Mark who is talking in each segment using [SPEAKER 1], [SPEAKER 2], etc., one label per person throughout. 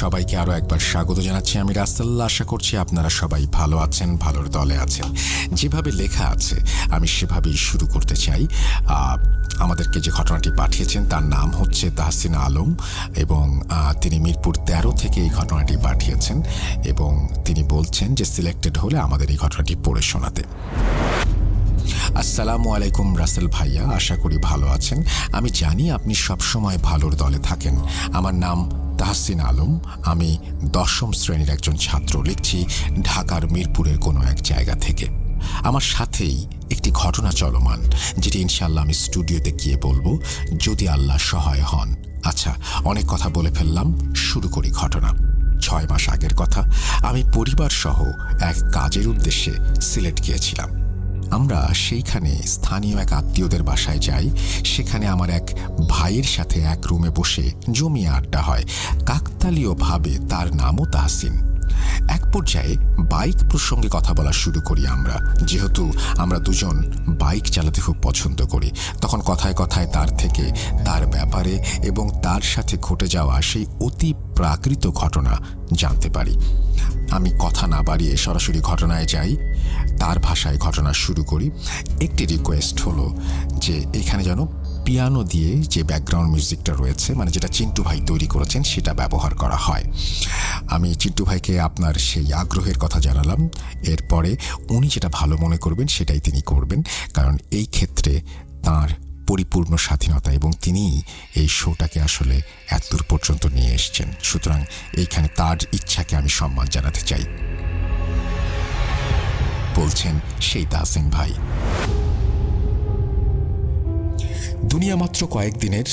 [SPEAKER 1] সবাইকে আরও একবার স্বাগত জানাচ্ছি। আমি রাসেল। আশা করছি আপনারা সবাই ভালো আছেন, ভালোর দলে আছেন। যেভাবে লেখা আছে আমি সেভাবেই শুরু করতে চাই। আমাদেরকে যে ঘটনাটি পাঠিয়েছেন তার নাম হচ্ছে তাহসিন আলম এবং তিনি মিরপুর 13 থেকে এই ঘটনাটি পাঠিয়েছেন এবং তিনি বলছেন যে সিলেক্টেড হলে আমাদের এই ঘটনাটি পড়ে শোনাতে। আসসালামু আলাইকুম রাসেল ভাইয়া, আশা করি ভালো আছেন। আমি জানি আপনি সবসময় ভালোর দলে থাকেন। আমার নাম তাহসিন আলম, আমি 10ম শ্রেণীর একজন ছাত্র। লিখছি ঢাকার মিরপুরের কোনো এক জায়গা থেকে। আমার সাথেই একটি ঘটনা চলমান, যেটি ইনশাল্লাহ আমি স্টুডিওতে গিয়ে বলবো যদি আল্লাহ সহায় হন। আচ্ছা, অনেক কথা বলে ফেললাম, শুরু করি ঘটনা। 6 মাস আগের কথা। আমি পরিবার সহ এক কাজের উদ্দেশ্যে সিলেট গিয়েছিলাম। আমরা সেইখানে স্থানীয় এক আত্মীয়দের বাসায় যাই। সেখানে আমার এক ভাইয়ের সাথে এক রুমে বসে জমিয়ে আড্ডা হয়। কাকতালীয়ভাবে তার নামও তাহসিন। এক পর্যায়ে বাইক প্রসঙ্গে কথা বলা শুরু করি আমরা। যেহেতু আমরা দুজন বাইক চালাতে খুব পছন্দ করি, তখন কথায় কথায় তার থেকে তার ব্যাপারে এবং তার সাথে ঘটে যাওয়া সেই অতি প্রাকৃত ঘটনা জানতে পারি। আমি কথা না বাড়িয়ে সরাসরি ঘটনায় যাই। তার ভাষায় ঘটনা শুরু করি। একটি রিকোয়েস্ট হলো যে এখানে যেন পিয়ানো দিয়ে যে ব্যাকগ্রাউন্ড মিউজিকটা রয়েছে, মানে যেটা চিন্টু ভাই তৈরি করেছেন, সেটা ব্যবহার করা হয়। আমি চিন্টু ভাইকে আপনার সেই আগ্রহের কথা জানালাম। এরপরে উনি যেটা ভালো মনে করবেন সেটাই তিনি করবেন, কারণ এই ক্ষেত্রে তার পরিপূর্ণ স্বাধীনতা এবং তিনি এই শোটাকে আসলে এতদূর পর্যন্ত নিয়ে এসছেন। সুতরাং এইখানে তার ইচ্ছাকে আমি সম্মান জানাতে চাই। বলছেন সেই তাহসিন ভাই। দুনিয়া মাত্র কয়েকদিনের।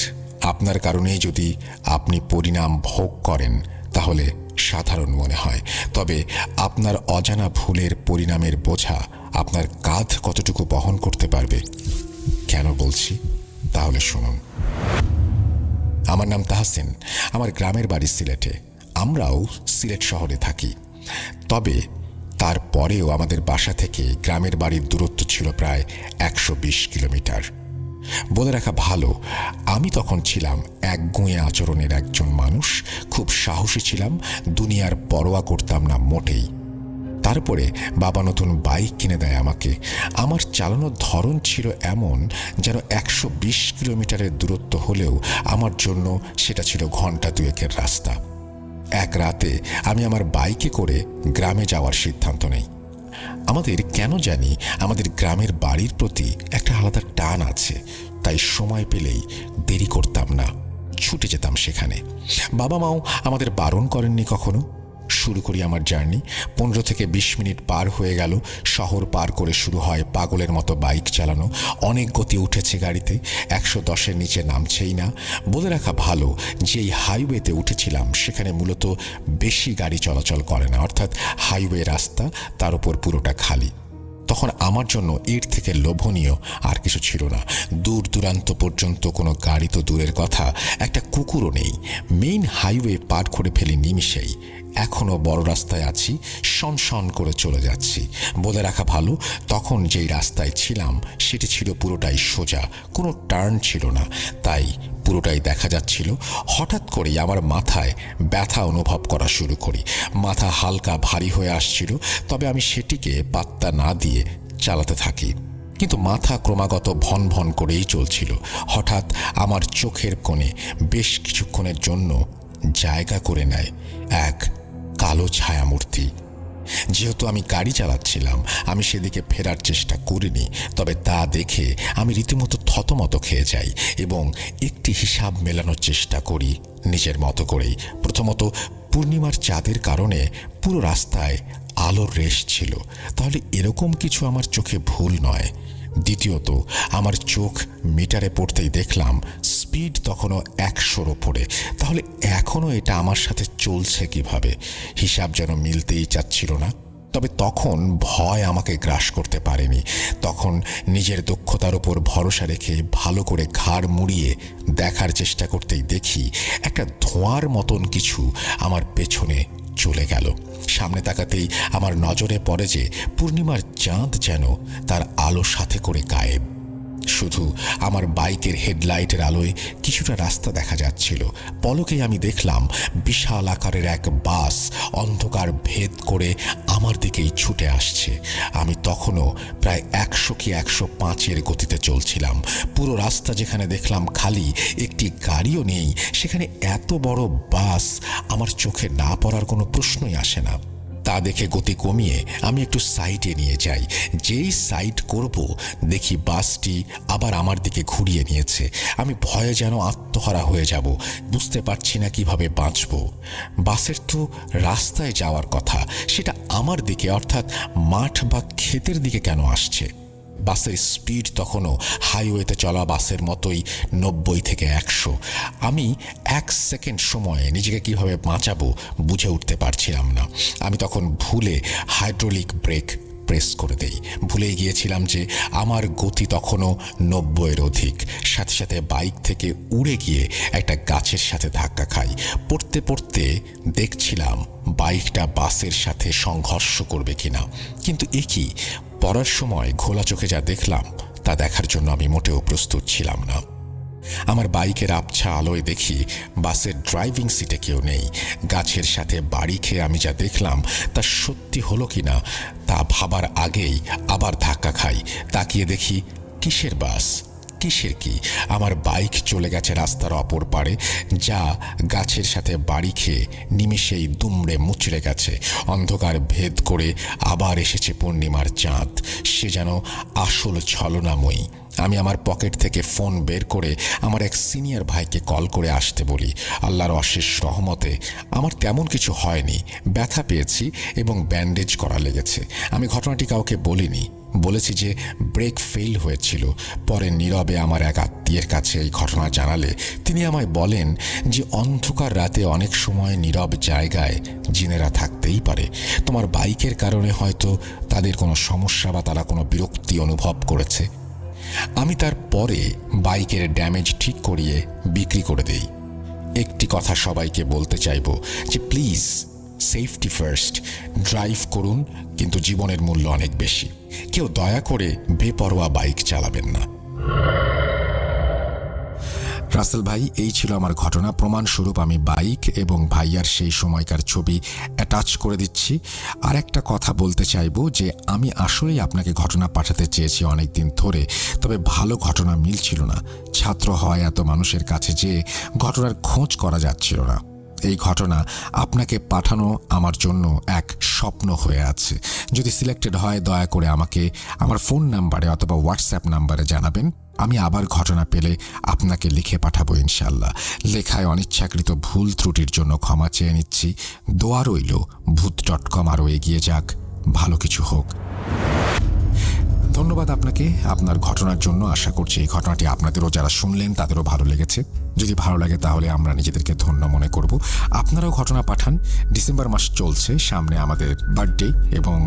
[SPEAKER 1] আপনার কারণেই যদি আপনি পরিণাম ভোগ করেন তাহলে সাধারণ মনে হয়, তবে আপনার অজানা ভুলের পরিণামের বোঝা আপনার কাঁধ কতটুকু বহন করতে পারবে। কেন বলছি তাহলে শুনুন। আমার নাম তাহসিন। আমার গ্রামের বাড়ি সিলেটে। আমরাও সিলেট শহরে থাকি। তবে তারপরেও আমাদের বাসা থেকে গ্রামের বাড়ির দূরত্ব ছিল প্রায় 120 কিলোমিটার। বলে রাখা ভালো, আমি তখন ছিলাম একগুঁয়ে আচরণের একজন মানুষ। খুব সাহসী ছিলাম, দুনিয়ার পরোয়া করতাম না মোটেই। তারপরে বাবা নতুন বাইক কিনে দেয় আমাকে। আমার চালানোর ধরন ছিল এমন যেন 120 কিলোমিটারের দূরত্ব হলেও আমার জন্য সেটা ছিল ঘন্টা 2-এর রাস্তা। এক রাতে আমি আমার বাইকে করে গ্রামে যাওয়ার সিদ্ধান্ত নেই। আমাদের কেন জানি আমাদের গ্রামের বাড়ির প্রতি একটা আলাদা টান আছে, তাই সময় পেলেই দেরি করতাম না, ছুটে যেতাম সেখানে। বাবা মাও আমাদের বারণ করেননি কখনো। শুরু করি আমার জার্নি। 15 থেকে 20 মিনিট পার হয়ে গেল। শহর পার করে শুরু হয় পাগলের মতো বাইক চালানো। অনেক গতি উঠেছে গাড়িতে, 110-এর নিচে নামছেই না। বলে রাখা ভালো, যেই হাইওয়েতে উঠেছিলাম সেখানে মূলত বেশি গাড়ি চলাচল করে না, অর্থাৎ হাইওয়ে রাস্তা, তার উপর পুরোটা খালি। তখন আমার জন্য এর থেকে লোভনীয় আর কিছু ছিল না। দূর দূরান্ত পর্যন্ত কোনো গাড়ি তো দূরের কথা, একটা কুকুরও নেই। মেইন হাইওয়ে পার করে ফেলি নিমিষেই। এখনও বড় রাস্তায় আছি, শন করে চলে যাচ্ছি। বলে রাখা ভালো, তখন যেই রাস্তায় ছিলাম সেটি ছিল পুরোটাই সোজা, কোনো টার্ন ছিল না, তাই পুরোটাই দেখা যাচ্ছিল। হঠাৎ করেই আমার মাথায় ব্যথা অনুভব করা শুরু করি। মাথা হালকা ভারী হয়ে আসছিল, তবে আমি সেটিকে পাত্তা না দিয়ে চালাতে থাকি। কিন্তু মাথা ক্রমাগত ভন ভন করেই চলছিল। হঠাৎ আমার চোখের কোণে বেশ কিছুক্ষণের জন্য জায়গা করে নেয় এক কালো ছায়ামূর্তি। যেহেতু আমি গাড়ি চালাচ্ছিলাম, আমি সেদিকে ফেরার চেষ্টা করিনি, তবে তা দেখে আমি রীতিমতো থতমত খেয়ে যাই এবং একটি হিসাব মেলানোর চেষ্টা করি নিজের মতো করেই। প্রথমত, পূর্ণিমার চাঁদের কারণে পুরো রাস্তায় আলোর রেশ ছিল, তাহলে এরকম কিছু আমার চোখে ভুল নয়। দ্বিতীয়ত, আমার চোখ মিটারে পড়তেই দেখলাম স্পিড তখনও 100-র ওপরে। তাহলে এখনও এটা আমার সাথে চলছে কিভাবে? হিসাব যেন মিলতেই চাচ্ছিল না। তবে তখন ভয় আমাকে গ্রাস করতে পারেনি। তখন নিজের দক্ষতার উপর ভরসা রেখে ভালো করে ঘাড় মুড়িয়ে দেখার চেষ্টা করতেই দেখি একটা ধোঁয়ার মতন কিছু আমার পেছনে চলে গেল। সামনে তাকাতেই আমার নজরে পড়ে যে পূর্ণিমার চাঁদ যেন তার আলো সাথে করে গায়েব। শুধু আমার বাইকের হেডলাইটের আলোয় কিছুটা রাস্তা দেখা যাচ্ছিল। পলকেই আমি দেখলাম বিশাল আকারের এক বাস অন্ধকার ভেদ করে আমার দিকেই ছুটে আসছে। আমি তখনও প্রায় 100 কি 105-এর গতিতে চলছিলাম। পুরো রাস্তা যেখানে দেখলাম খালি, একটি গাড়িও নেই, সেখানে এত বড় বাস আমার চোখে না পড়ার কোনো প্রশ্নই আসে না। তা দেখে গতি কমিয়ে আমি একটু সাইডে নিয়ে যাই। যেই সাইড করব দেখি বাসটি আবার আমার দিকে ঘুরিয়ে নিয়েছে। আমি ভয়ে যেন আত্মহারা হয়ে যাব, বুঝতে পারছি না কিভাবে বাঁচব। বাসের তো রাস্তায় যাওয়ার কথা, সেটা আমার দিকে অর্থাৎ মাঠ বা ক্ষেতের দিকে কেন আসছে? বাসের স্পিড তখনও হাইওয়েতে চলা বাসের মতোই 90 থেকে 100। আমি 1 সেকেন্ড সময়ে নিজেকে কিভাবে বাঁচাবো বুঝে উঠতে পারছিলাম না। আমি তখন ভুলে হাইড্রোলিক ব্রেক প্রেস করে দেই। ভুলেই গিয়েছিলাম যে আমার গতি তখনও 90-এর অধিক। সাথে সাথে বাইক থেকে উড়ে গিয়ে একটা গাছের সাথে ধাক্কা খাই। পড়তে পড়তে দেখছিলাম বাইকটা বাসের সাথে সংঘর্ষ করবে কিনা। কিন্তু এ কি, পড়ার সময় ঘোলা চোখে যা দেখলাম তা দেখার জন্য আমি মোটেও প্রস্তুত ছিলাম না। আমার বাইকের আবছা আলোয় দেখি বাসের ড্রাইভিং সিটে কেউ নেই। গাছের সাথে বাড়ি খেয়ে আমি যা দেখলাম তা সত্যি হলো কিনা তা ভাবার আগেই আবার ধাক্কা খাই। তাকিয়ে দেখি কিসের বাস, কিসের কি? আমার বাইক চলে গেছে রাস্তার অপর পারে, যা গাছের সাথে বাড়ি খেয়ে নিমেষেই দুমড়ে মুচড়ে গেছে। অন্ধকার ভেদ করে আবার এসেছে পূর্ণিমার চাঁদ। সে যেন আসল ছলনাময়ী। আমি আমার পকেট থেকে ফোন বের করে আমার এক সিনিয়র ভাইকে কল করে আসতে বলি। আল্লাহর অশেষ রহমতে আমার তেমন কিছু হয়নি। ব্যথা পেয়েছি এবং ব্যান্ডেজ করা লেগেছে। আমি ঘটনাটি কাউকে বলিনি, বলেছি যে ব্রেক ফেল হয়েছিল। পরে নীরবে আমার এক আত্মীয়ের কাছে এই ঘটনা জানালে তিনি আমায় বলেন যে অন্ধকার রাতে অনেক সময় নীরব জায়গায় জিনেরা থাকতেই পারে। তোমার বাইকের কারণে হয়তো তাদের কোনো সমস্যা বা তারা কোনো বিরক্তি অনুভব করেছে। আমি তার পরে বাইকের ড্যামেজ ঠিক করিয়ে বিক্রি করে দেই। একটি কথা সবাইকে বলতে চাইব যে প্লিজ সেফটি ফার্স্ট, ড্রাইভ করুন, কিন্তু জীবনের মূল্য অনেক বেশি। কেউ দয়া করে বেপরোয়া বাইক চালাবেন না। রাসেল ভাই, এই ছিল আমার ঘটনা। প্রমাণস্বরূপ আমি বাইক এবং ভাইয়ার সেই সময়কার ছবি অ্যাটাচ করে দিচ্ছি। আর একটা কথা বলতে চাইবো যে আমি আসলেই আপনাকে ঘটনা পাঠাতে চেয়েছি অনেক দিন ধরে, তবে ভালো ঘটনা মিলছিল না। ছাত্র হয় এত মানুষের কাছে যে ঘটনার খোঁজ করা যাচ্ছিল না। এই ঘটনা আপনাকে পাঠানো আমার জন্য এক স্বপ্ন হয়ে আছে। যদি সিলেক্টেড হয় দয়া করে আমাকে আমার ফোন নাম্বারে অথবা হোয়াটসঅ্যাপ নাম্বারে জানাবেন। আমি আবার ঘটনা পেলে আপনাকে লিখে পাঠাবো ইনশাল্লাহ। লেখায় অনিচ্ছাকৃত ভুল ত্রুটির জন্য ক্ষমা চেয়ে নিচ্ছি। দোয়া রইল ভূত.com আরও এগিয়ে যাক, ভালো কিছু হোক। ধন্যবাদ আপনাকে আপনার ঘটনার জন্য। আশা করছি এই ঘটনাটি আপনাদেরও, যারা শুনলেন তাদেরও ভালো লেগেছে। যদি ভালো লাগে তাহলে আমরা নিজেদেরকে ধন্য মনে করব। আপনারাও ঘটনা পাঠান। ডিসেম্বর মাস চলছে, সামনে আমাদের বার্থডে এবং